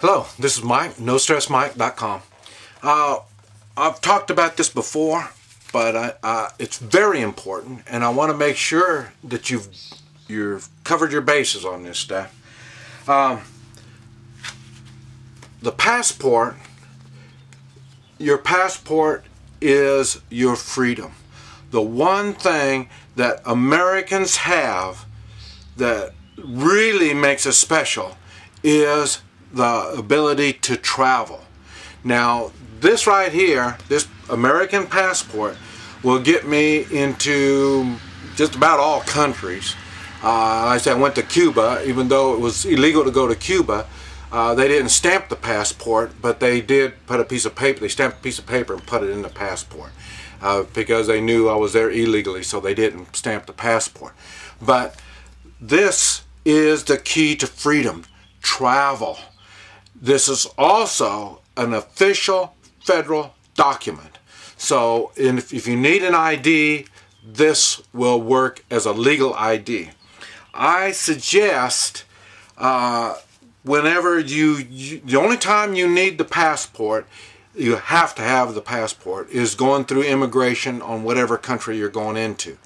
Hello, this is Mike, NoStressMike.com. I've talked about this before, but it's very important, and I want to make sure that you've covered your bases on this stuff. The passport, your passport is your freedom. The one thing that Americans have that really makes us special is the ability to travel. Now, this right here, this American passport, will get me into just about all countries. I said I went to Cuba, even though it was illegal to go to Cuba. They didn't stamp the passport, but they did put a piece of paper. They stamped a piece of paper and put it in the passport because they knew I was there illegally, so they didn't stamp the passport. But this is the key to freedom: travel. This is also an official federal document. So if you need an ID, this will work as a legal ID. I suggest whenever the only time you need the passport, you have to have the passport, is going through immigration on whatever country you're going into.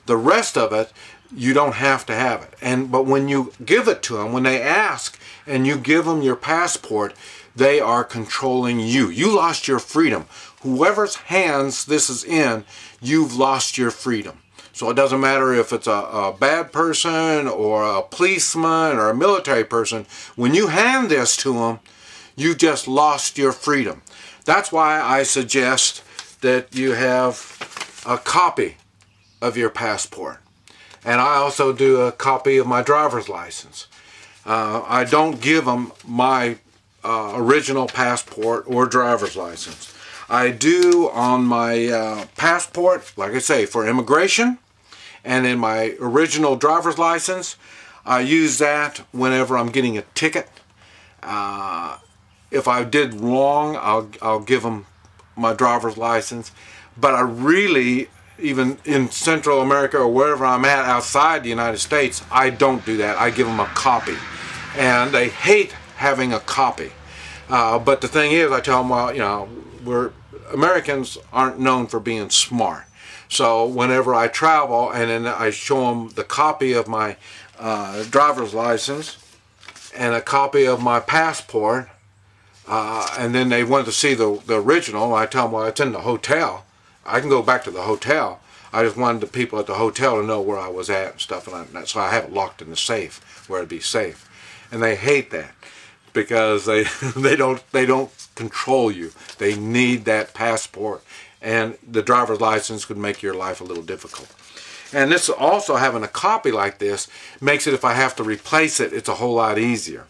The rest of it, you don't have to have it. But when you give it to them, when they ask and you give them your passport, they are controlling you. You lost your freedom. Whoever's hands this is in, you've lost your freedom. So it doesn't matter if it's a bad person or a policeman or a military person. When you hand this to them, you just lost your freedom. That's why I suggest that you have a copy of your passport. And I also do a copy of my driver's license. I don't give them my original passport or driver's license. I do on my passport, like I say, for immigration, and in my original driver's license, I use that whenever I'm getting a ticket. If I did wrong, I'll give them my driver's license. But I really, even in Central America or wherever I'm at outside the United States, I don't do that. I give them a copy. And they hate having a copy. But the thing is, I tell them, well, you know, Americans aren't known for being smart. So whenever I travel and then I show them the copy of my driver's license and a copy of my passport, and then they wanted to see the original, I tell them, well, it's in the hotel. I can go back to the hotel. I just wanted the people at the hotel to know where I was at and stuff, and so I have it locked in the safe where it'd be safe. And they hate that because they don't control you. They need that passport, and the driver's license could make your life a little difficult. And this also, having a copy like this makes it, if I have to replace it, it's a whole lot easier.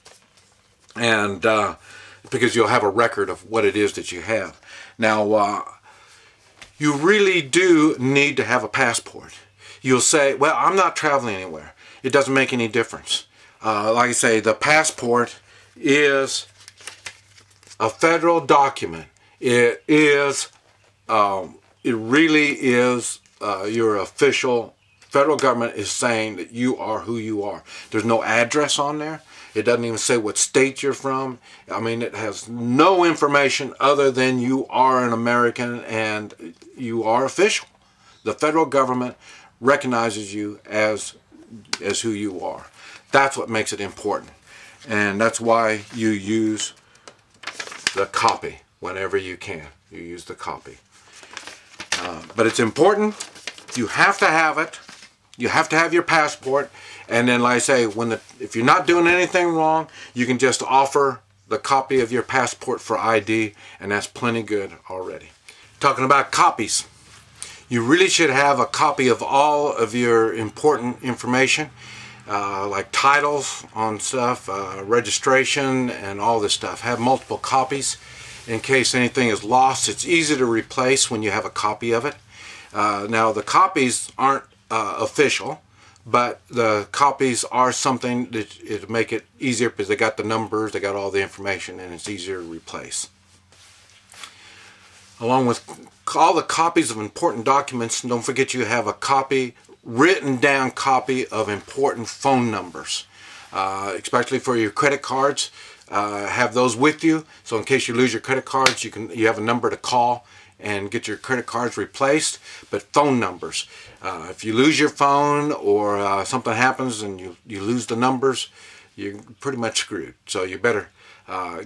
And because you'll have a record of what it is that you have. Now, you really do need to have a passport. You'll say, well, I'm not traveling anywhere. It doesn't make any difference. Like I say, the passport is a federal document. It really is your official. Federal government is saying that you are who you are. There's no address on there. It doesn't even say what state you're from. I mean, it has no information other than you are an American and you are official. The federal government recognizes you as who you are. That's what makes it important. And that's why you use the copy whenever you can. You use the copy. But it's important. You have to have it. You have to have your passport. And then, like I say, if you're not doing anything wrong, you can just offer the copy of your passport for ID, and that's plenty good already. Talking about copies, you really should have a copy of all of your important information, like titles on stuff, registration, and all this stuff. Have multiple copies in case anything is lost. It's easy to replace when you have a copy of it. Now, the copies aren't official, but the copies are something that it'll make it easier because they got the numbers, they got all the information, and it's easier to replace. Along with all the copies of important documents, don't forget you have a written down copy of important phone numbers. Especially for your credit cards. have those with you, so in case you lose your credit cards, you have a number to call and get your credit cards replaced. But phone numbers, if you lose your phone or something happens and you lose the numbers, you're pretty much screwed. So you better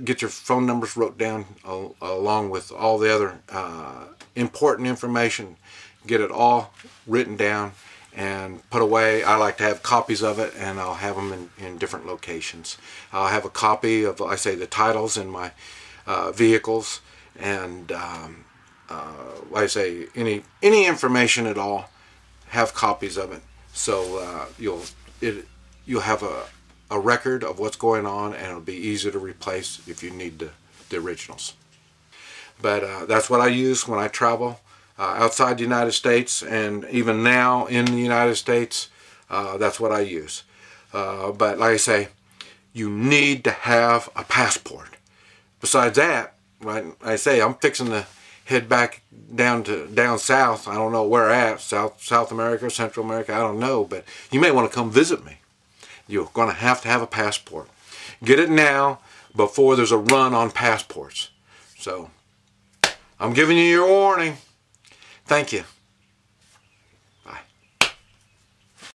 get your phone numbers wrote down along with all the other important information. Get it all written down and put away. I like to have copies of it, and I'll have them in different locations. I'll have a copy of, I say, the titles in my vehicles, and like I say, any information at all, have copies of it, so you'll have a record of what's going on, and it'll be easy to replace if you need the originals. But that's what I use when I travel outside the United States, and even now in the United States, that's what I use. But like I say, you need to have a passport. Besides that, right, I say I'm fixing to head back down south. I don't know where at, South America, Central America, I don't know, but you may want to come visit me. You're going to have a passport. Get it now before there's a run on passports. So I'm giving you your warning. Thank you.